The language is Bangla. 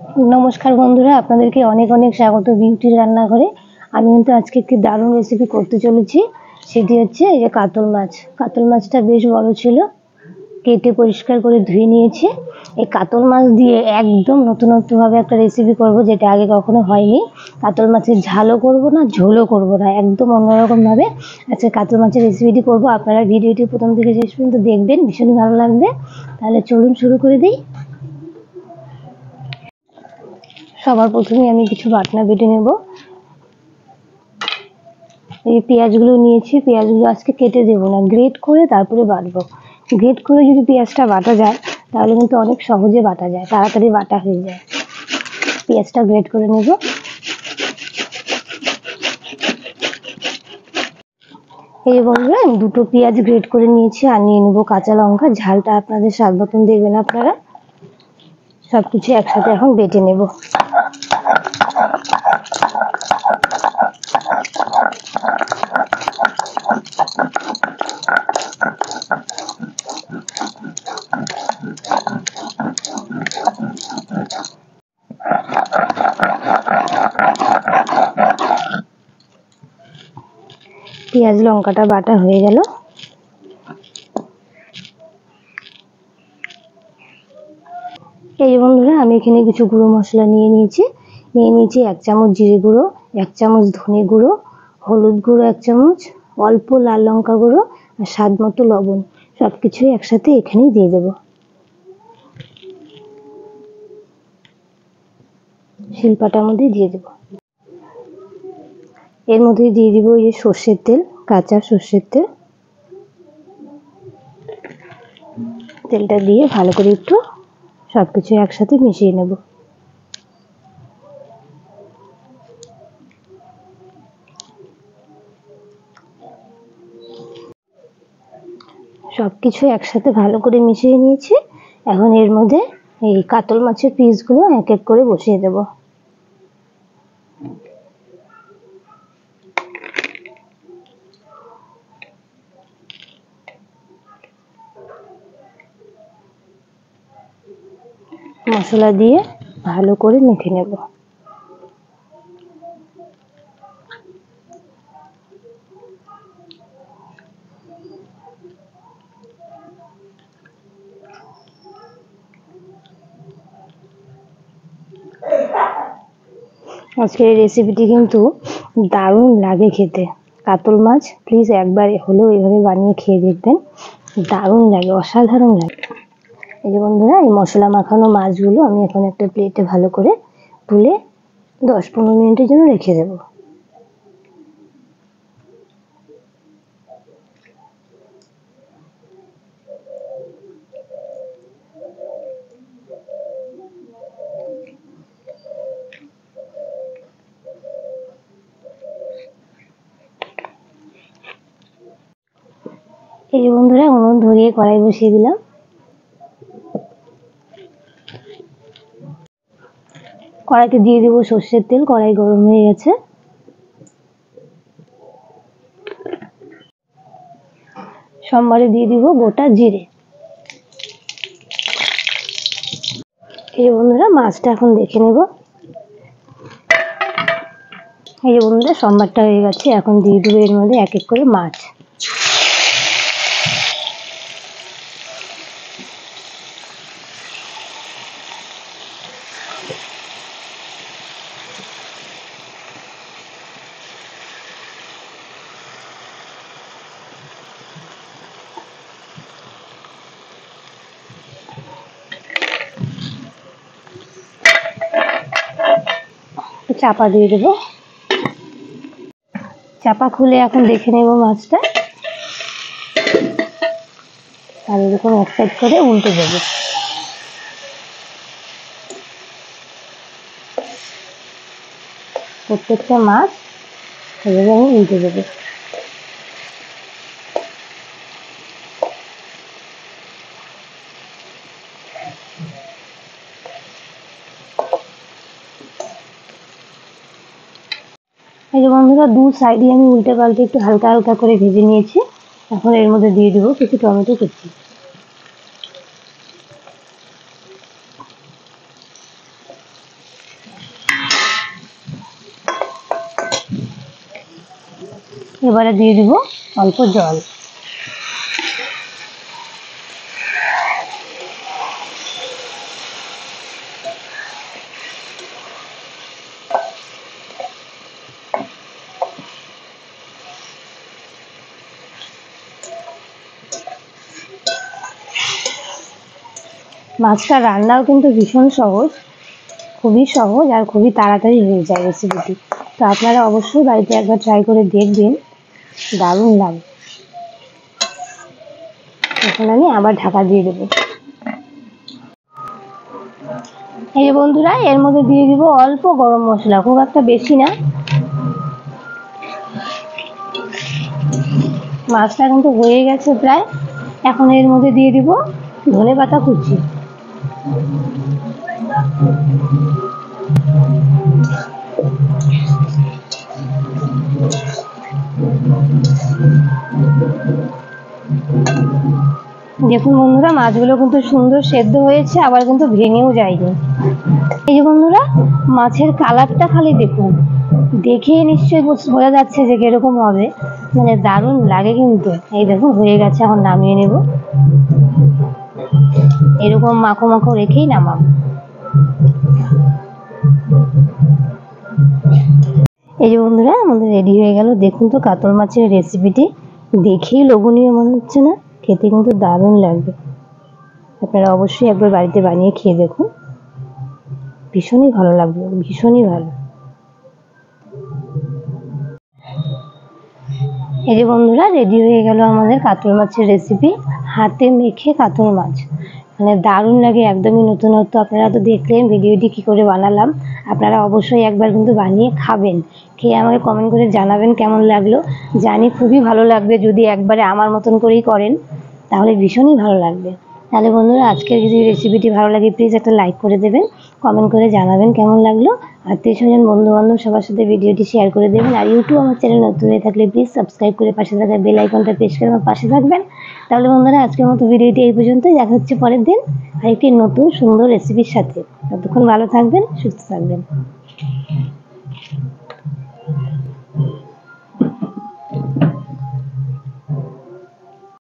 নমস্কার বন্ধুরা, আপনাদেরকে অনেক অনেক স্বাগত বিউটির রান্নাঘরে। আমি কিন্তু আজকে একটি দারুণ রেসিপি করতে চলেছি। সেটি হচ্ছে এই যে কাতল মাছ। কাতল মাছটা বেশ বড় ছিল, কেটে পরিষ্কার করে ধুয়ে নিয়েছি। এই কাতল মাছ দিয়ে একদম নতুনত্বভাবে একটা রেসিপি করব, যেটা আগে কখনো হয়নি। কাতল মাছের ঝালও করব না, ঝোলও করব না, একদম অন্যরকমভাবে আজকে কাতল মাছের রেসিপিটি করব। আপনারা ভিডিওটি প্রথম থেকে শেষ পর্যন্ত দেখবেন, ভীষণই ভালো লাগবে। তাহলে চলুন শুরু করে দিই। সবার প্রথমে আমি কিছু বাটনা বেটে নেব। এই পেঁয়াজগুলো নিয়েছি, পেঁয়াজগুলো আজকে কেটে দেবো না, গ্রেট করে তারপরে বাটবো। গ্রেট করে যদি পেঁয়াজটা বাটা যায় তাহলে কিন্তু অনেক সহজে বাটা যায়, তাড়াতাড়ি বাটা হয়ে যায়। পেঁয়াজটা গ্রেট করে নেব। এই বন্ধুরা, আমি দুটো পেঁয়াজ গ্রেট করে নিয়েছি, আর নিয়ে নেবো কাঁচা লঙ্কা। ঝালটা আপনাদের স্বাদ মতন দেবেন আপনারা। সবকিছু একসাথে এখন বেটে নেব। পেঁয়াজ লঙ্কাটা বাটা হয়ে গেল। এই বন্ধুরা, আমি এখানে কিছু গুঁড়ো মশলা নিয়ে নিয়েছি। 1 চামচ জিরে গুঁড়ো, 1 চামচ ধনে গুঁড়ো, হলুদ গুঁড়ো 1 চামচ, অল্প লাল লঙ্কা গুঁড়ো, আর স্বাদ মতো লবণ। সবকিছুই একসাথে এখানেই দিয়ে দেবো। শিলপাটার মধ্যে দিয়ে দেবো। এর মধ্যে দিয়ে দিব এই সর্ষের তেল, কাঁচা সর্ষের তেল। তেলটা দিয়ে ভালো করে একটু সবকিছু একসাথে মিশিয়ে নেব। সবকিছু একসাথে ভালো করে মিশিয়ে নিয়েছি। এখন এর মধ্যে এই কাতল মাছের পিসগুলো এক এক করে বসিয়ে দেব। মশলা দিয়ে ভালো করে মেখে নেব। আজকের এই রেসিপিটি কিন্তু দারুণ লাগে খেতে। কাতল মাছ প্লিজ একবার হলেও এইভাবে বানিয়ে খেয়ে দেখবেন, দারুণ লাগে, অসাধারণ লাগে। এই যে বন্ধুরা, এই মশলা মাখানো মাছগুলো আমি এখন একটা প্লেটে ভালো করে তুলে 10-15 মিনিটের জন্য রেখে দেবো। এই যে বন্ধুরা, উনুন ধরিয়ে কড়াই বসিয়ে দিলাম। কড়াইতে দিয়ে দেবো সর্ষের তেল। কড়াই গরম হয়ে গেছে। সোমবারে দিয়ে দিব গোটা জিরে। এই যে বন্ধুরা, মাছটা এখন দেখে নেব। এই যে বন্ধুরা, সোমবারটা হয়ে গেছে। এখন দিয়ে দেবো এর মধ্যে এক এক করে মাছ। চাপা দিয়ে দেবো। চাপা খুলে এখন দেখে নেব মাছটা, আর এরকম এক সাইড করে উল্টে দেবো। প্রত্যেকটা মাছ এভাবে আমি উল্টে দেবো। এই যে বন্ধুরা, দু সাইডে আমি উল্টে পাল্টে একটু হালকা হালকা করে ভেজে নিয়েছি। এখন এর মধ্যে দিয়ে দেবো কিছু টমেটো কুচি। এবারে দিয়ে দিব অল্প জল। মাছটা রান্নাও কিন্তু ভীষণ সহজ, খুবই সহজ আর খুবই তাড়াতাড়ি হয়ে যায় রেসিপিটি। তো আপনারা অবশ্যই বাড়িতে একবার ট্রাই করে দেখবেন, দারুণ লাগে। এখন আমি আবার ঢাকা দিয়ে দেবো। এই যে বন্ধুরা, এর মধ্যে দিয়ে দিব অল্প গরম মশলা, খুব একটা বেশি না। মাছটা কিন্তু হয়ে গেছে প্রায়। এখন এর মধ্যে দিয়ে দিব ধনেপাতা কুচি। দেখুন বন্ধুরা, মাছগুলো কিন্তু সুন্দর সেদ্ধ হয়েছে, আবার কিন্তু ভেঙেও যায়নি। এই যে বন্ধুরা, মাছের কালারটা খালি দেখুন, দেখে নিশ্চয়ই বোঝা যাচ্ছে যে কিরকম হবে, মানে দারুণ লাগে কিন্তু। এই দেখুন হয়ে গেছে, এখন নামিয়ে নেব। এরকম মাখো মাখো রেখেই নামাবো। এই যে বন্ধুরা, আমাদের রেডি হয়ে গেল। দেখুন তো কাতল মাছের রেসিপিটি, দেখেই লোভনীয় মনে হচ্ছে না? খেতে কিন্তু দারুণ লাগবে। আপনারা অবশ্যই একবার বাড়িতে বানিয়ে খেয়ে দেখুন, ভীষণই ভালো লাগবে, ভীষণই ভালো। এই যে বন্ধুরা, রেডি হয়ে গেল আমাদের কাতল মাছের রেসিপি, হাতে মেখে কাতল মাছ। মানে দারুণ লাগে, একদমই নতুনত্ব। আপনারা তো দেখলেন ভিডিওটি কি করে বানালাম। আপনারা অবশ্যই একবার কিন্তু বানিয়ে খাবেন, খেয়ে আমাকে কমেন্ট করে জানাবেন কেমন লাগলো। জানি খুবই ভালো লাগবে, যদি একবারে আমার মতন করেই করেন তাহলে ভীষণই ভালো লাগবে। তাহলে বন্ধুরা, আজকের যদি রেসিপিটি ভালো লাগে প্লিজ একটা লাইক করে দেবেন, কমেন্ট করে জানাবেন কেমন লাগলো। আত্মীয় স্বজন বন্ধু বান্ধব সবার সাথে ভিডিওটি শেয়ার করে দেবেন। আর ইউটিউব আমার চ্যানেল নতুন হয়ে থাকলে প্লিজ সাবস্ক্রাইব করে পাশে থাকা বেল আইকনটা প্রেস করে আমার পাশে থাকবেন। তাহলে বন্ধুরা, আজকের মতো ভিডিওটি এই পর্যন্তই। দেখা হচ্ছে পরের দিন আরেকটি নতুন সুন্দর রেসিপির সাথে। ততক্ষণ ভালো থাকবেন, সুস্থ থাকবেন।